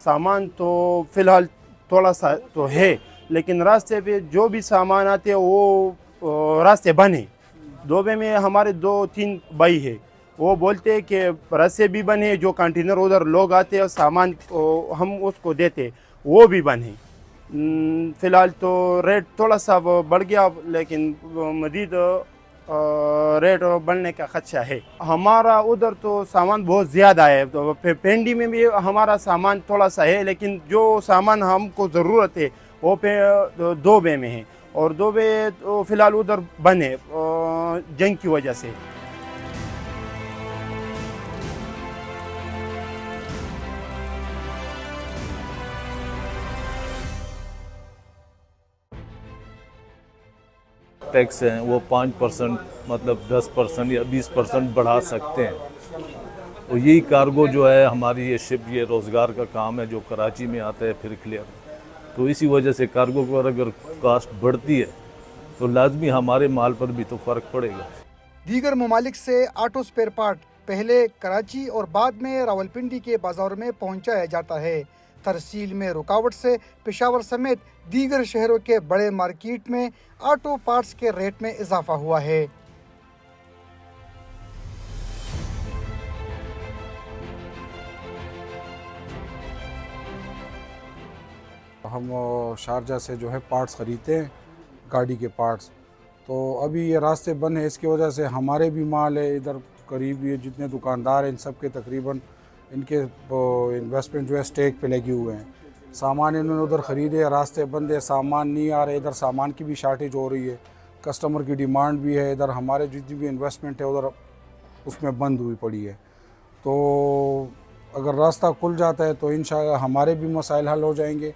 सामान तो फ़िलहाल थोड़ा सा तो है, लेकिन रास्ते पे जो भी सामान आते हैं वो रास्ते बंद हैं। दोबे में हमारे 2-3 भाई है, वो बोलते हैं कि रास्ते भी बंद है, जो कंटेनर उधर लोग आते हैं सामान हम उसको देते, वो भी बंद है। फ़िलहाल तो रेट थोड़ा सा वो बढ़ गया, लेकिन मज़ीद रेट बढ़ने का खदशा है। हमारा उधर तो सामान बहुत ज़्यादा है, तो पेंडी में भी हमारा सामान थोड़ा सा है, लेकिन जो सामान हमको ज़रूरत है वो दोबे में है, और दोबे तो फ़िलहाल उधर बंद है जंग की वजह से। टैक्स हैं वो 5% मतलब 10% या 20% बढ़ा सकते हैं। तो यही कार्गो जो है हमारी ये शिप, ये रोज़गार का काम है जो कराची में आता है फिर क्लियर। तो इसी वजह से कार्गो पर अगर कास्ट बढ़ती है तो लाजमी हमारे माल पर भी तो फ़र्क पड़ेगा। दीगर ममालिक से ऑटो स्पेयर पार्ट पहले कराची और बाद में रावलपिंडी के बाज़ारों में पहुंचाया जाता है। तरसील में रुकावट से पेशावर समेत दीगर शहरों के बड़े मार्केट में ऑटो पार्ट्स के रेट में इजाफा हुआ है। हम शारजा से जो है पार्ट्स ख़रीदते हैं, गाड़ी के पार्ट्स। तो अभी ये रास्ते बंद है, इसकी वजह से हमारे भी माल है इधर करीब, ये जितने दुकानदार हैं इन सब के तकरीबन इनके इन्वेस्टमेंट जो है स्टेक पे लगे हुए हैं। सामान इन्होंने उधर ख़रीदे, रास्ते बंद है, सामान नहीं आ रहे, इधर सामान की भी शार्टेज हो रही है, कस्टमर की डिमांड भी है, इधर हमारे जितनी भी इन्वेस्टमेंट है उधर उसमें बंद हुई पड़ी है। तो अगर रास्ता खुल जाता है तो इंशाअल्लाह हमारे भी मसाइल हल हो जाएंगे।